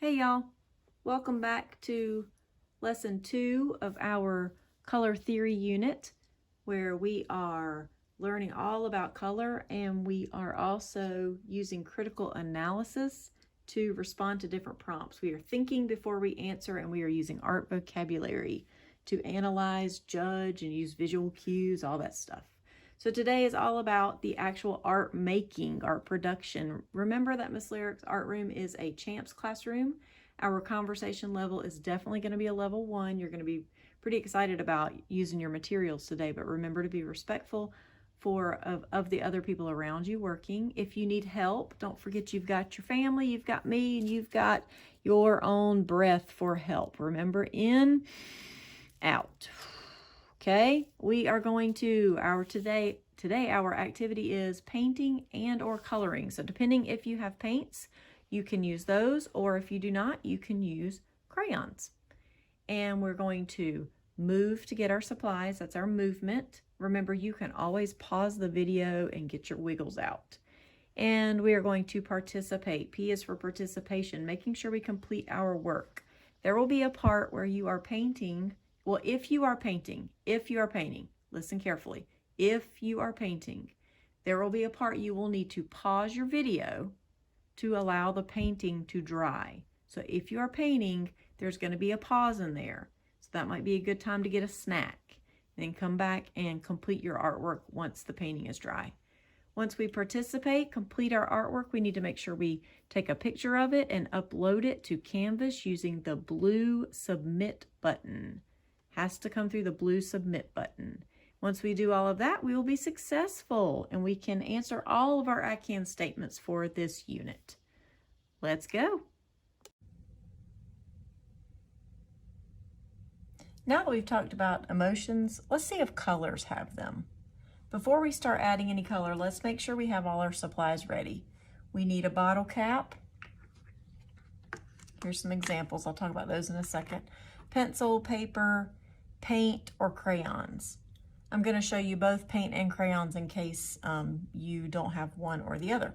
Hey y'all, welcome back to lesson 2 of our color theory unit, where we are learning all about color, and we are also using critical analysis to respond to different prompts. We are thinking before we answer, and we are using art vocabulary to analyze, judge, and use visual cues, all that stuff. So today is all about the actual art making, art production. Remember that Miss Lyric's art room is a Champs classroom. Our conversation level is definitely going to be a level 1. You're going to be pretty excited about using your materials today, but remember to be respectful of the other people around you working. If you need help, don't forget you've got your family, you've got me, and you've got your own breath for help. Remember, in, out. Okay, we are going to today our activity is painting and or coloring. So depending if you have paints, you can use those, or if you do not, you can use crayons. And we're going to move to get our supplies. That's our movement. Remember, you can always pause the video and get your wiggles out. And we are going to participate. P is for participation, making sure we complete our work. There will be a part where you are painting. Well, if you are painting, listen carefully. If you are painting, there will be a part you will need to pause your video to allow the painting to dry. So if you are painting, there's going to be a pause in there. So that might be a good time to get a snack. Then come back and complete your artwork once the painting is dry. Once we participate, complete our artwork, we need to make sure we take a picture of it and upload it to Canvas using the blue submit button. Has to come through the blue submit button. Once we do all of that, we will be successful and we can answer all of our I can statements for this unit. Let's go. Now that we've talked about emotions, let's see if colors have them. Before we start adding any color, let's make sure we have all our supplies ready. We need a bottle cap. Here's some examples. I'll talk about those in a second. Pencil, paper, paint, or crayons. I'm going to show you both paint and crayons in case you don't have one or the other.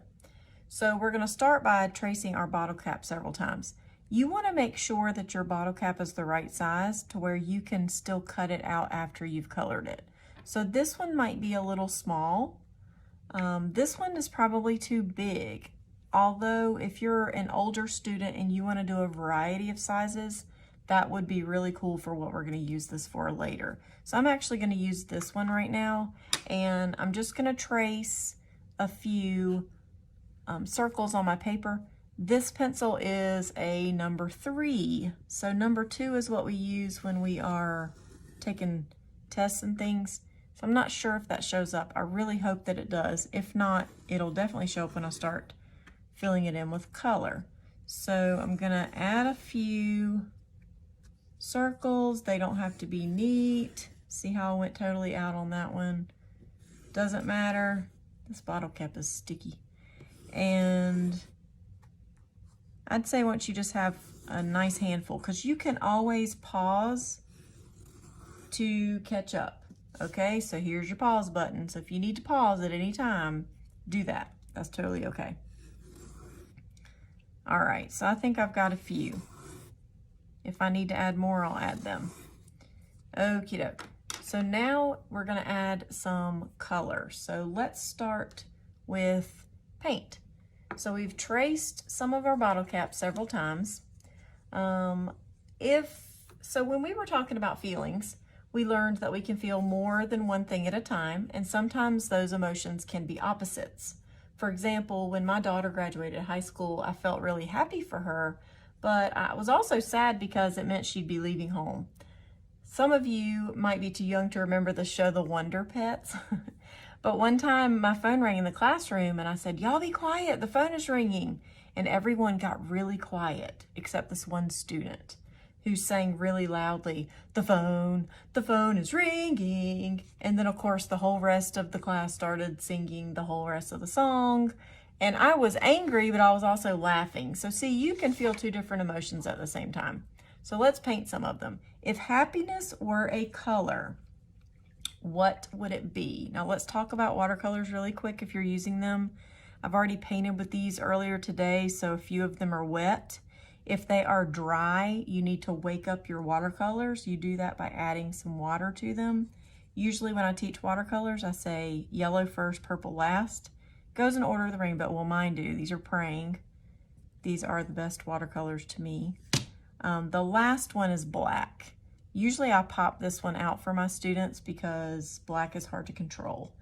So we're going to start by tracing our bottle cap several times. You want to make sure that your bottle cap is the right size to where you can still cut it out after you've colored it. So this one might be a little small. This one is probably too big. Although if you're an older student and you want to do a variety of sizes, that would be really cool for what we're going to use this for later. So I'm actually going to use this one right now, and I'm just going to trace a few circles on my paper. This pencil is a number 3. So number 2 is what we use when we are taking tests and things. So I'm not sure if that shows up. I really hope that it does. If not, it'll definitely show up when I start filling it in with color. So I'm going to add a few circles. They don't have to be neat. See how I went totally out on that one? Doesn't matter. This bottle cap is sticky. And I'd say once you just have a nice handful, because you can always pause to catch up. Okay, so here's your pause button. So if you need to pause at any time, do that. That's totally okay. All right, so I think I've got a few. If I need to add more, I'll add them. Okie doke. So now we're going to add some color. So let's start with paint. So we've traced some of our bottle caps several times. So when we were talking about feelings, we learned that we can feel more than one thing at a time, and sometimes those emotions can be opposites. For example, when my daughter graduated high school, I felt really happy for her, but I was also sad because it meant she'd be leaving home. Some of you might be too young to remember the show The Wonder Pets, but one time my phone rang in the classroom and I said, "Y'all be quiet, the phone is ringing." And everyone got really quiet except this one student who sang really loudly, the phone is ringing." And then of course the whole rest of the class started singing the whole rest of the song. And I was angry, but I was also laughing. So see, you can feel two different emotions at the same time. So let's paint some of them. If happiness were a color, what would it be? Now let's talk about watercolors really quick if you're using them. I've already painted with these earlier today, so a few of them are wet. If they are dry, you need to wake up your watercolors. You do that by adding some water to them. Usually when I teach watercolors, I say yellow first, purple last. Goes in order of the rainbow. Well, mine do. These are praying. These are the best watercolors to me. The last one is black. Usually I pop this one out for my students because black is hard to control.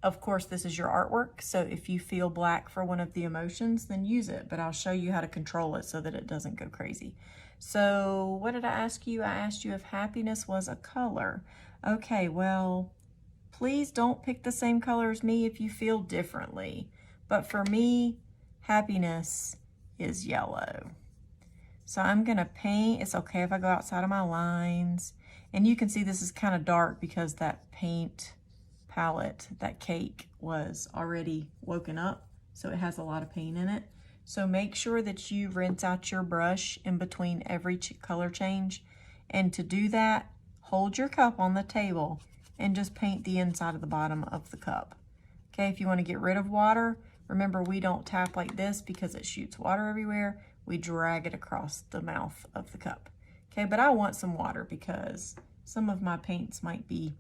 Of course, this is your artwork, so if you feel black for one of the emotions, then use it, but I'll show you how to control it so that it doesn't go crazy. So what did I ask you? I asked you if happiness was a color. Okay, well, please don't pick the same color as me if you feel differently. But for me, happiness is yellow. So I'm gonna paint. It's okay if I go outside of my lines. And you can see this is kind of dark because that paint palette, that cake, was already woken up, so it has a lot of paint in it. So make sure that you rinse out your brush in between every color change, and to do that, hold your cup on the table and just paint the inside of the bottom of the cup. Okay, if you want to get rid of water, remember we don't tap like this because it shoots water everywhere. We drag it across the mouth of the cup. Okay, but I want some water because some of my paints might be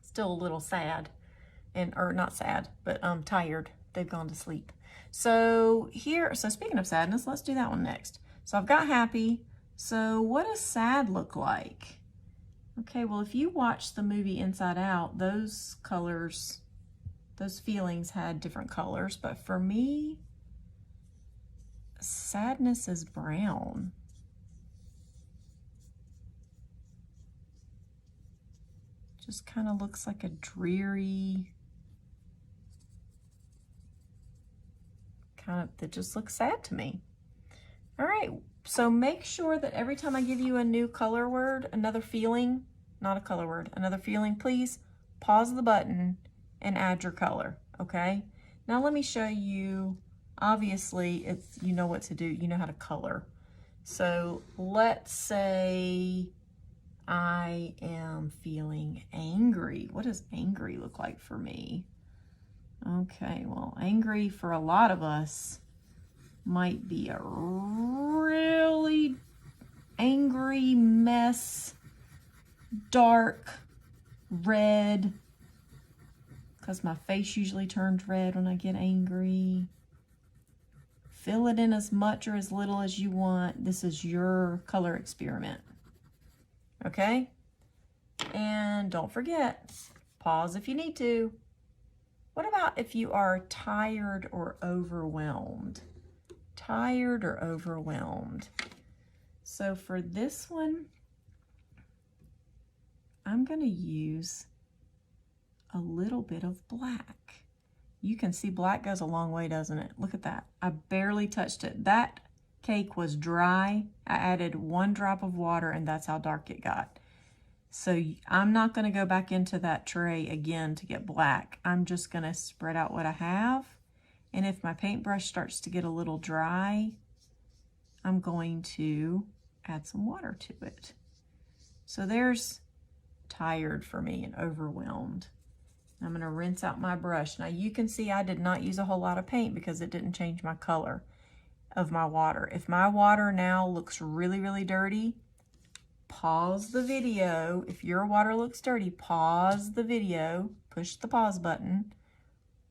still a little sad, or not sad, but tired. They've gone to sleep. So speaking of sadness, let's do that one next. So I've got happy. So what does sad look like? Okay, well, if you watch the movie Inside Out, those colors, those feelings had different colors, but for me, sadness is brown. Just kind of looks like a dreary, that just looks sad to me. All right, so make sure that every time I give you a new color word, another feeling, not a color word, another feeling, please pause the button and add your color, okay? Now let me show you, obviously, you know what to do, you know how to color. So let's say I am feeling angry. What does angry look like for me? Okay, well, angry for a lot of us might be a really angry mess, dark red, because my face usually turns red when I get angry. Fill it in as much or as little as you want. This is your color experiment. Okay? And don't forget, pause if you need to. What about if you are tired or overwhelmed? Tired or overwhelmed. So for this one, I'm going to use a little bit of black. You can see black goes a long way, doesn't it? Look at that. I barely touched it. That cake was dry. I added 1 drop of water, and that's how dark it got. So I'm not going to go back into that tray again to get black. I'm just going to spread out what I have. And if my paintbrush starts to get a little dry, I'm going to add some water to it. So there's tired for me and overwhelmed. I'm going to rinse out my brush. Now you can see I did not use a whole lot of paint because it didn't change my color of my water. If my water now looks really, really dirty, pause the video. If your water looks dirty, pause the video, push the pause button,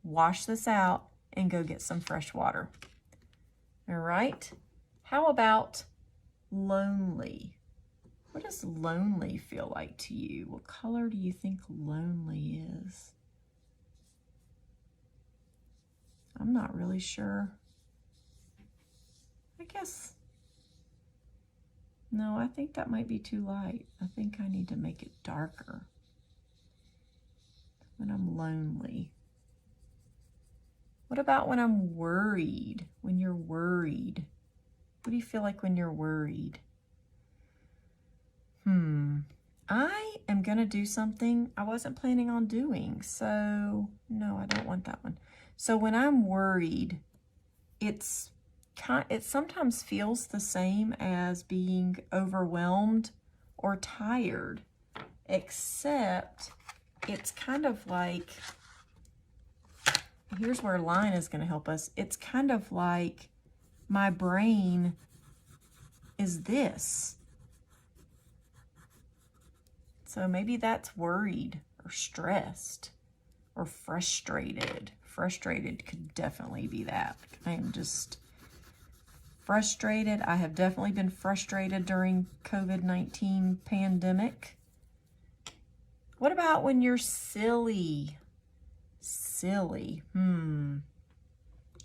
wash this out, and go get some fresh water. All right. How about lonely? What does lonely feel like to you? What color do you think lonely is? I'm not really sure. I guess, no, I think that might be too light. I think I need to make it darker when I'm lonely. What about when I'm worried? When you're worried? What do you feel like when you're worried? I am going to do something I wasn't planning on doing. So, no, I don't want that one. So when I'm worried, it sometimes feels the same as being overwhelmed or tired, except it's kind of like, here's where line is going to help us. It's kind of like my brain is this. So maybe that's worried or stressed or frustrated. Frustrated could definitely be that. I am just frustrated. I have definitely been frustrated during COVID-19 pandemic. What about when you're silly? Silly. When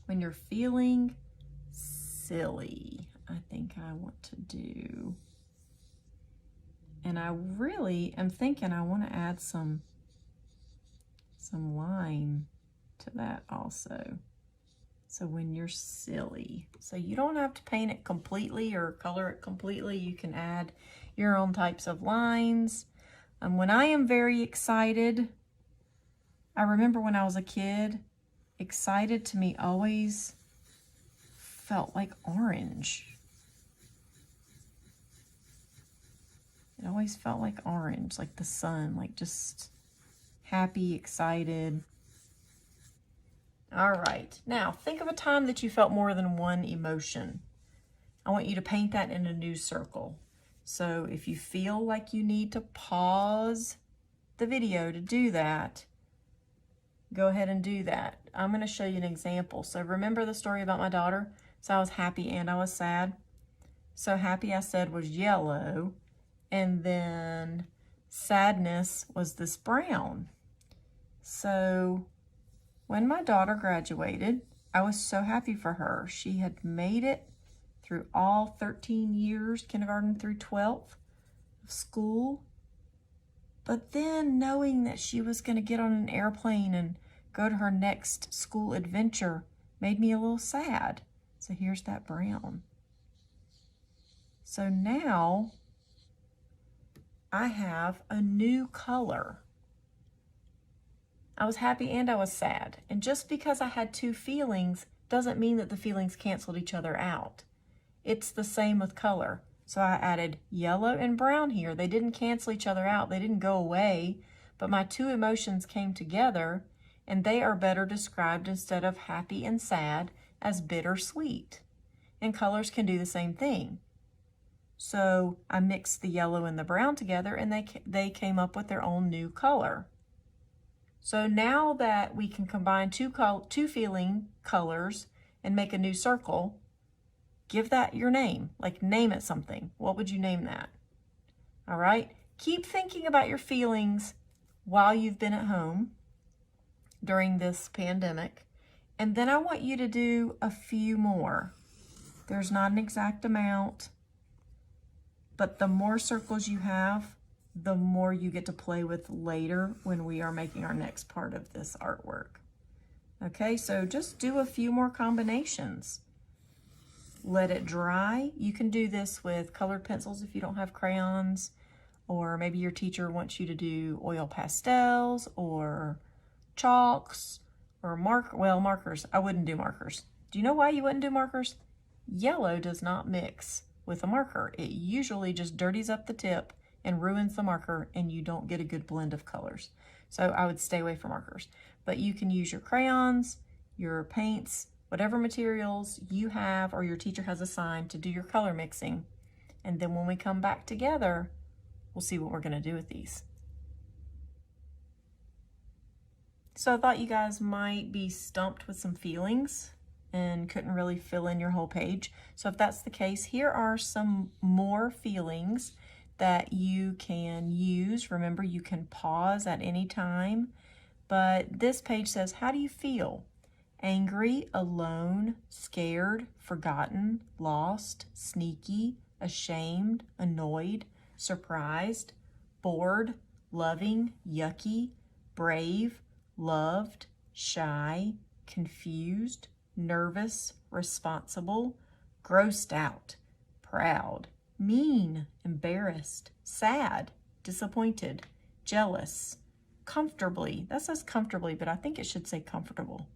you're feeling silly, I think I want to do. And I really am thinking I want to add some line to that also. So when you're silly. So you don't have to paint it completely or color it completely. You can add your own types of lines. When I am very excited, I remember when I was a kid, excited to me always felt like orange. It always felt like orange, like the sun, like just happy, excited. All right, now think of a time that you felt more than one emotion. I want you to paint that in a new circle. So if you feel like you need to pause the video to do that, go ahead and do that. I'm going to show you an example. So remember the story about my daughter? So I was happy and I was sad. So happy, I said, was yellow, and then sadness was this brown. So when my daughter graduated, I was so happy for her. She had made it through all 13 years, kindergarten through 12th of school. But then knowing that she was going to get on an airplane and go to her next school adventure made me a little sad. So here's that brown. So now I have a new color. I was happy and I was sad. And just because I had two feelings doesn't mean that the feelings canceled each other out. It's the same with color. So I added yellow and brown here. They didn't cancel each other out. They didn't go away, but my two emotions came together, and they are better described instead of happy and sad as bittersweet. And colors can do the same thing. So I mixed the yellow and the brown together, and they came up with their own new color. So now that we can combine two feeling colors and make a new circle, give that your name, like name it something. What would you name that? All right, keep thinking about your feelings while you've been at home during this pandemic. And then I want you to do a few more. There's not an exact amount, but the more circles you have, the more you get to play with later when we are making our next part of this artwork. Okay, so just do a few more combinations. Let it dry. You can do this with colored pencils if you don't have crayons, or maybe your teacher wants you to do oil pastels or chalks or markers. I wouldn't do markers. Do you know why you wouldn't do markers? Yellow does not mix with a marker. It usually just dirties up the tip and ruins the marker, and you don't get a good blend of colors. So I would stay away from markers. But you can use your crayons, your paints, whatever materials you have or your teacher has assigned to do your color mixing. And then when we come back together, we'll see what we're going to do with these. So I thought you guys might be stumped with some feelings and couldn't really fill in your whole page. So if that's the case, here are some more feelings that you can use. Remember, you can pause at any time, but this page says, how do you feel? Angry, alone, scared, forgotten, lost, sneaky, ashamed, annoyed, surprised, bored, loving, yucky, brave, loved, shy, confused, nervous, responsible, grossed out, proud, mean, embarrassed, sad, disappointed, jealous, comfortably. That says comfortably, but I think it should say comfortable.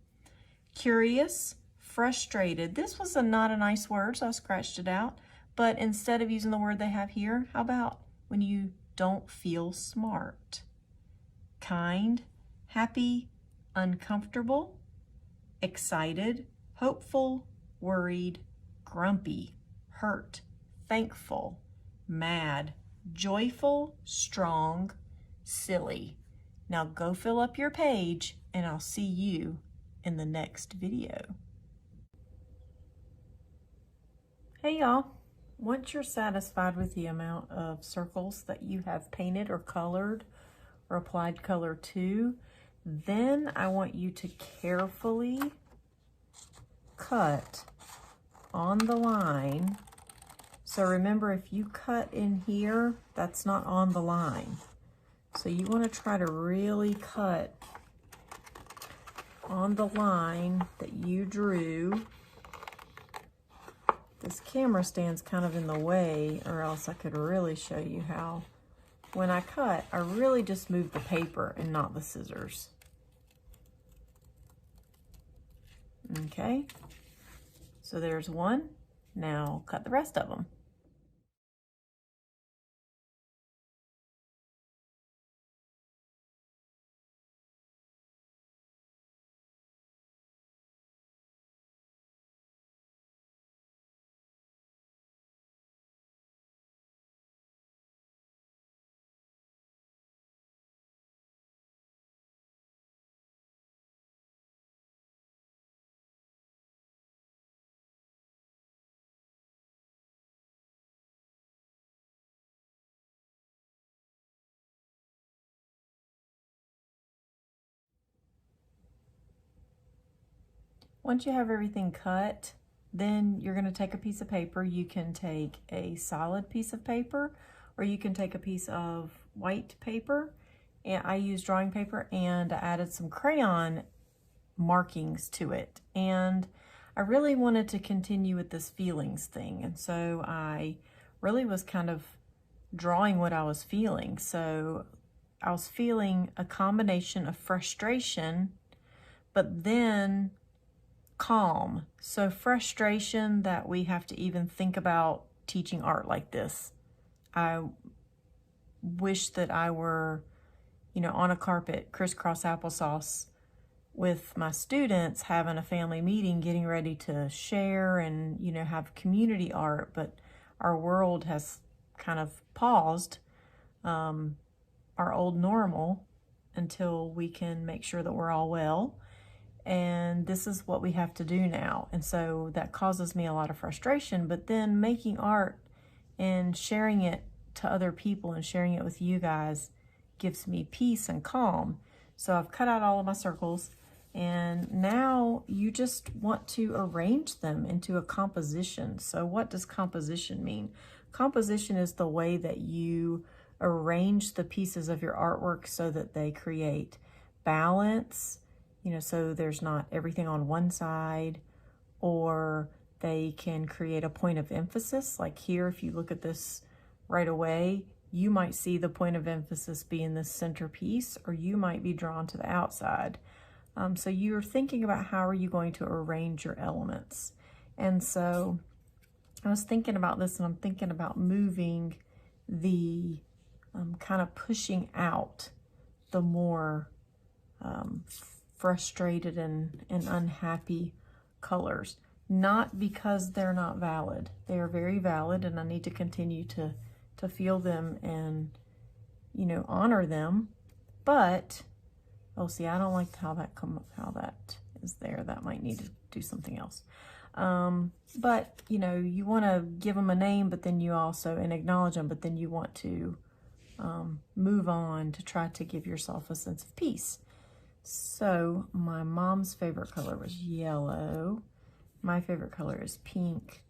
Curious, frustrated. This was not a nice word, so I scratched it out. But instead of using the word they have here, how about when you don't feel smart? Kind, happy, uncomfortable, excited, hopeful, worried, grumpy, hurt, thankful, mad, joyful, strong, silly. Now go fill up your page and I'll see you in the next video. Hey y'all, once you're satisfied with the amount of circles that you have painted or colored or applied color to, then I want you to carefully cut on the line. So remember, if you cut in here, that's not on the line. So you want to try to really cut on the line that you drew. This camera stands kind of in the way, or else I could really show you how. When I cut, I really just move the paper and not the scissors. Okay, so there's one. Now cut the rest of them. Once you have everything cut, then you're going to take a piece of paper. You can take a solid piece of paper, or you can take a piece of white paper. And I used drawing paper, and I added some crayon markings to it. And I really wanted to continue with this feelings thing. And so I really was kind of drawing what I was feeling. So I was feeling a combination of frustration, but then calm. So frustration that we have to even think about teaching art like this. I wish that I were, on a carpet, crisscross applesauce with my students, having a family meeting, getting ready to share and, have community art, but our world has kind of paused, our old normal, until we can make sure that we're all well. And this is what we have to do now. And so that causes me a lot of frustration, but then making art and sharing it to other people and sharing it with you guys gives me peace and calm. So I've cut out all of my circles, and now you just want to arrange them into a composition. So what does composition mean? Composition is the way that you arrange the pieces of your artwork so that they create balance, so there's not everything on one side, or they can create a point of emphasis. Like here, if you look at this right away, you might see the point of emphasis be in this centerpiece, or you might be drawn to the outside. So you're thinking about how are you going to arrange your elements. And so I was thinking about this, and I'm thinking about moving the kind of pushing out the more frustrated and unhappy colors. Not because they're not valid. They are very valid, and I need to continue to feel them and, honor them. But, oh, see, I don't like how that is there. That might need to do something else. But, you want to give them a name, but then you also, and acknowledge them, but then you want to move on to try to give yourself a sense of peace. So my mom's favorite color was yellow. My favorite color is pink,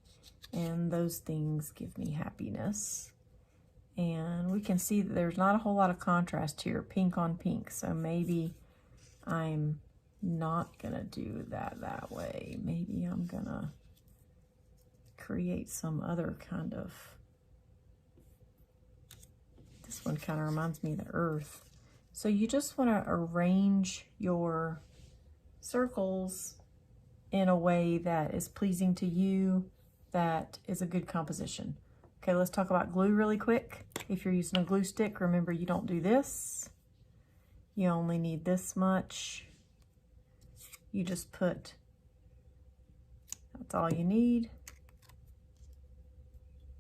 and those things give me happiness. And we can see that there's not a whole lot of contrast here, pink on pink. So maybe I'm not gonna do that way. Maybe I'm gonna create some other kind of, this one kind of reminds me of the earth. So you just want to arrange your circles in a way that is pleasing to you, that is a good composition. Okay, let's talk about glue really quick. If you're using a glue stick, remember you don't do this. You only need this much. You just put, that's all you need.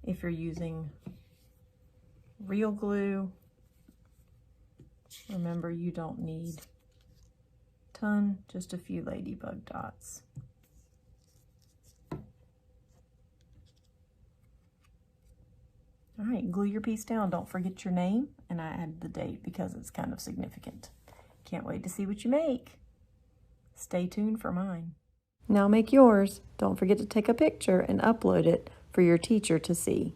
If you're using real glue, remember you don't need a ton, just a few ladybug dots. All right, glue your piece down. Don't forget your name, and I added the date because it's kind of significant. Can't wait to see what you make. Stay tuned for mine. Now make yours. Don't forget to take a picture and upload it for your teacher to see.